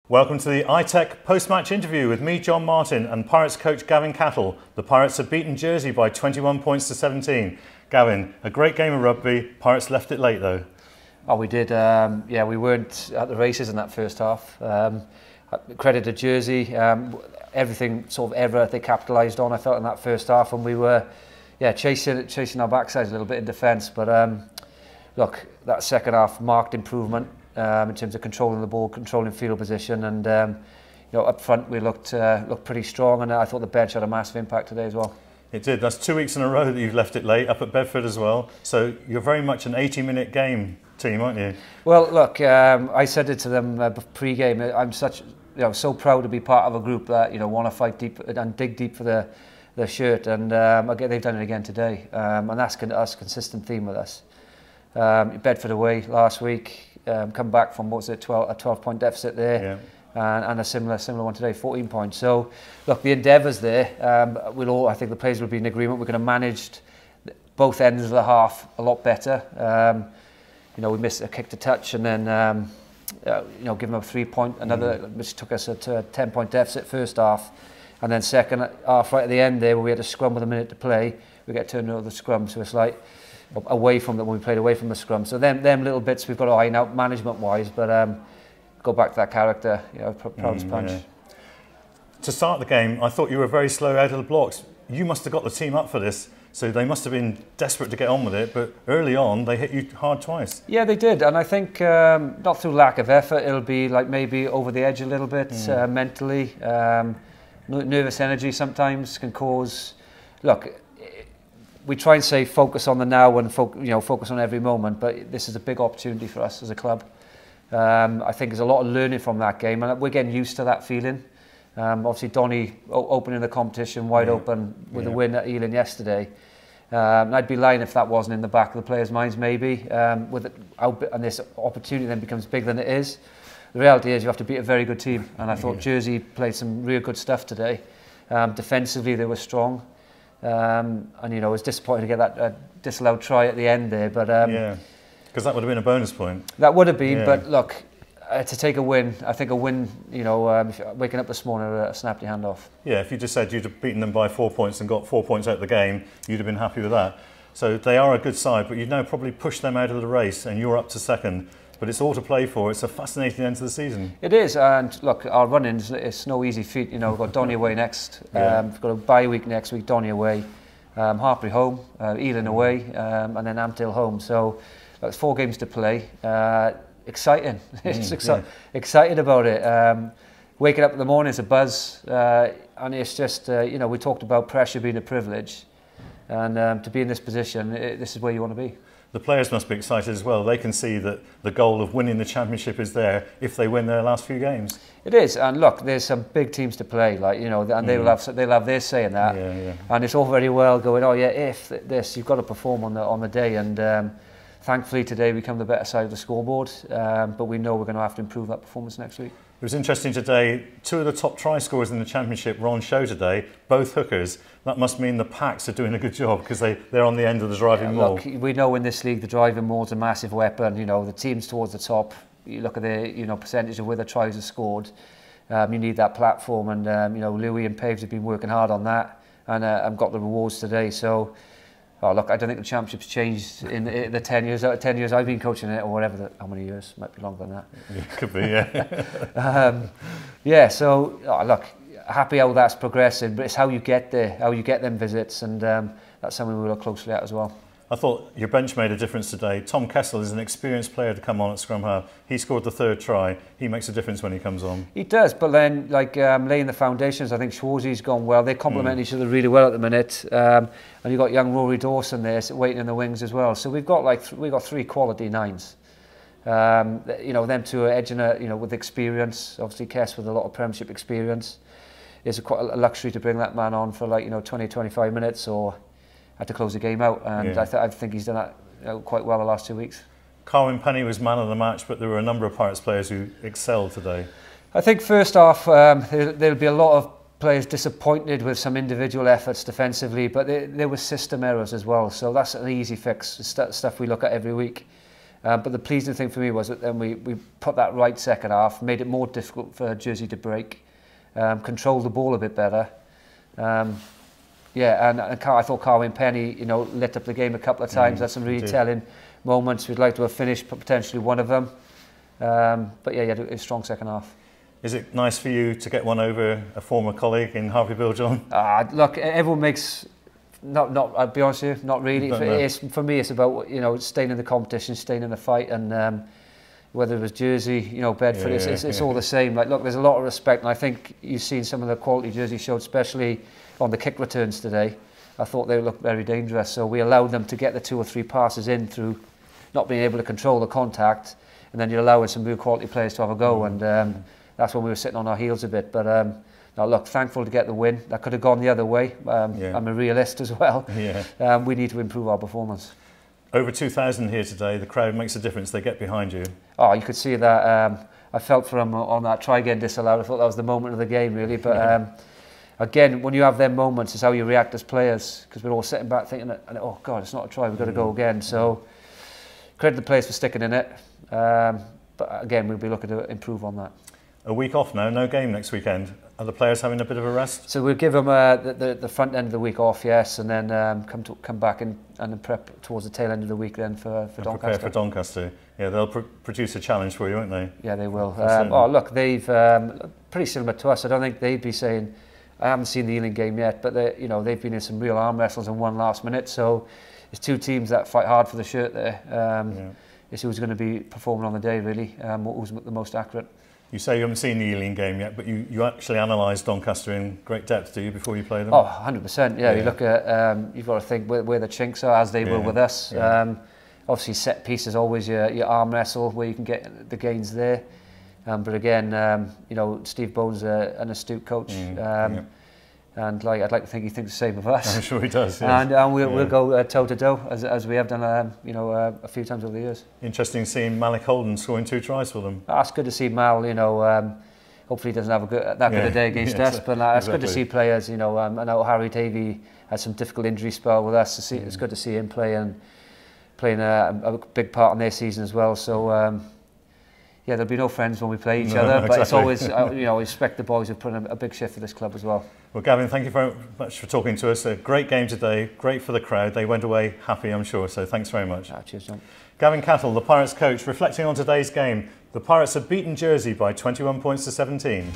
Welcome to the ITEC post-match interview with me, John Martin, and Pirates coach Gavin Cattle. The Pirates have beaten Jersey by 21 points to 17. Gavin, a great game of rugby. Pirates left it late though. Oh, we did. Yeah, we weren't at the races in that first half. Credit to Jersey. Everything sort of ever they capitalised on, I felt, in that first half, and we were, chasing our backsides a little bit in defence. But look, that second half marked improvement. In terms of controlling the ball, controlling field position, and up front we looked pretty strong, and I thought the bench had a massive impact today as well. It did. That's 2 weeks in a row that you've left it late, up at Bedford as well. So you're very much an 80-minute game team, aren't you? Well, look, I said it to them pre-game. I'm so proud to be part of a group that want to fight deep and dig deep for the shirt, and again they've done it again today, and that's a consistent theme with us. Bedford away last week. Come back from, what was it, a 12-point deficit there, and a similar one today, 14 points. So, look, the endeavours there, I think the players will be in agreement. We're going to manage both ends of the half a lot better. We missed a kick to touch, and then give them a 3-point, which took us to a 10-point deficit first half, and then second half right at the end there, where we had a scrum with a minute to play, we get turned over the scrum. So it's like away from when we played away from the scrum. So them little bits we've got to iron out management-wise, but go back to that character, proud as punch. Yeah. To start the game, I thought you were very slow out of the blocks. You must have got the team up for this, so they must have been desperate to get on with it, but early on they hit you hard twice. Yeah, they did, and I think not through lack of effort, it'll be like maybe over the edge a little bit mentally. Nervous energy sometimes can cause... Look, we try and say focus on the now and focus on every moment, but this is a big opportunity for us as a club. I think there's a lot of learning from that game, and we're getting used to that feeling. Obviously, Donny opening the competition wide open with a win at Ealing yesterday. And I'd be lying if that wasn't in the back of the players' minds, maybe. And this opportunity then becomes bigger than it is. The reality is you have to beat a very good team, and I thought Jersey played some real good stuff today. Defensively, they were strong. And it was disappointing to get that disallowed try at the end there, but because that would have been a bonus point. That would have been, but look, to take a win, I think a win, waking up this morning, snapped your hand off. Yeah, if you just said you'd have beaten them by 4 points and got 4 points out of the game, you'd have been happy with that. So they are a good side, but you've now probably pushed them out of the race, and you're up to second. But it's all to play for. It's a fascinating end to the season. It is, and look, our run-ins, it's no easy feat. We've got Donny away next. We've got a bye week next week, Donny away, Hartpury home, Ealing away, and then Ampthill home. So that's 4 games to play. Exciting. Excited about it. Waking up in the morning is a buzz, and it's just, we talked about pressure being a privilege, and to be in this position, this is where you want to be. The players must be excited as well. They can see that the goal of winning the championship is there if they win their last few games. It is, and look, there's some big teams to play, and they'll have their say in that. And it's all very well going, if this, you've got to perform on the day, and thankfully today we come the better side of the scoreboard, but we know we're going to have to improve that performance next week. It was interesting today, 2 of the top try scorers in the championship were on show today, both hookers. That must mean the packs are doing a good job because they're on the end of the driving maul. Look, we know in this league the driving maul is a massive weapon. The teams towards the top, you look at the percentage of where the tries are scored. You need that platform, and Louis and Paves have been working hard on that, and got the rewards today. So. Oh, look, I don't think the championship's changed in the 10 years I've been coaching it, or whatever. How many years? Might be longer than that. Yeah, could be, So look, happy how that's progressing, but it's how you get there, how you get them visits, and that's something we look closely at as well. I thought your bench made a difference today. Tom Kessel is an experienced player to come on at scrum half. He scored the 3rd try. He makes a difference when he comes on. He does, but then laying the foundations, I think Schwarzy's gone well. They complement each other really well at the minute. And you've got young Rory Dawson there waiting in the wings as well. So we've got 3 quality 9s. Them 2 are edging with experience. Obviously Kess with a lot of Premiership experience. It's quite a luxury to bring that man on for 20-25 minutes or had to close the game out, and I think he's done that quite well the last 2 weeks. Carwyn Penny was man of the match, but there were a number of Pirates players who excelled today. I think first off, there'll be a lot of players disappointed with some individual efforts defensively, but there were system errors as well, so that's an easy fix, stuff we look at every week. But the pleasing thing for me was that then we put that right second half, made it more difficult for Jersey to break, controlled the ball a bit better. Yeah, and I thought Carwyn Penny, you know, lit up the game a couple of times. Had some really telling moments. We'd like to have finished potentially one of them. But yeah, he had a strong second half. Is it nice for you to get one over a former colleague in Harvey Bill-John? Look, everyone makes... I'll be honest with you, not really. For me, it's about, you know, staying in the competition, staying in the fight, and whether it was Jersey, you know, Bedford, it's all the same. Like, look, there's a lot of respect, and I think you've seen some of the quality Jersey showed, especially on the kick returns today. I thought they looked very dangerous, so we allowed them to get the 2 or 3 passes in through not being able to control the contact, and then you're allowing some real quality players to have a go, and that's when we were sitting on our heels a bit. But now, look, thankful to get the win. That could have gone the other way. I'm a realist as well. We need to improve our performance. Over 2,000 here today. The crowd makes a difference. They get behind you. Oh, you could see that. I felt for him on that try again disallowed. I thought that was the moment of the game, really. But again, when you have them moments, it's how you react as players. Because we're all sitting back thinking, oh God, it's not a try. We've got to go again. So credit the players for sticking in it. But again, we'll be looking to improve on that. A week off now. No game next weekend. Are the players having a bit of a rest? So we'll give them the front end of the week off, yes, and then come back and prep towards the tail end of the week then for Doncaster. Prepare for Doncaster. Yeah, they'll produce a challenge for you, won't they? Yeah, they will. Look, they've pretty similar to us. I don't think they'd be saying, I haven't seen the Ealing game yet, but they've been in some real arm wrestles and won last minute. So it's 2 teams that fight hard for the shirt there. It's who's going to be performing on the day, really, who's the most accurate. You say you haven't seen the Ealing game yet, but you actually analyse Doncaster in great depth, do you, before you play them? Oh, 100%, yeah. You look at, you've got to think where the chinks are, as they will with us. Obviously, set piece is always your arm wrestle, where you can get the gains there. But again, you know, Steve Bone's an astute coach. And I'd like to think he thinks the same of us. I'm sure he does. Yes. And we'll go toe to toe as we have done, you know, a few times over the years. Interesting seeing Malik Holden scoring 2 tries for them. It's good to see Mal. You know, hopefully he doesn't have that good a day against us, but it's good to see players. You know, I know Harry Davey had some difficult injury spell with us. It's good to see him playing a big part in their season as well. So. Yeah, there'll be no friends when we play each other, but it's always, you know, I respect the boys who've put in a big shift for this club as well. Well, Gavin, thank you very much for talking to us. A great game today, great for the crowd. They went away happy, I'm sure, so thanks very much. Cheers, John. Gavin Cattle, the Pirates coach, reflecting on today's game. The Pirates have beaten Jersey by 21 points to 17.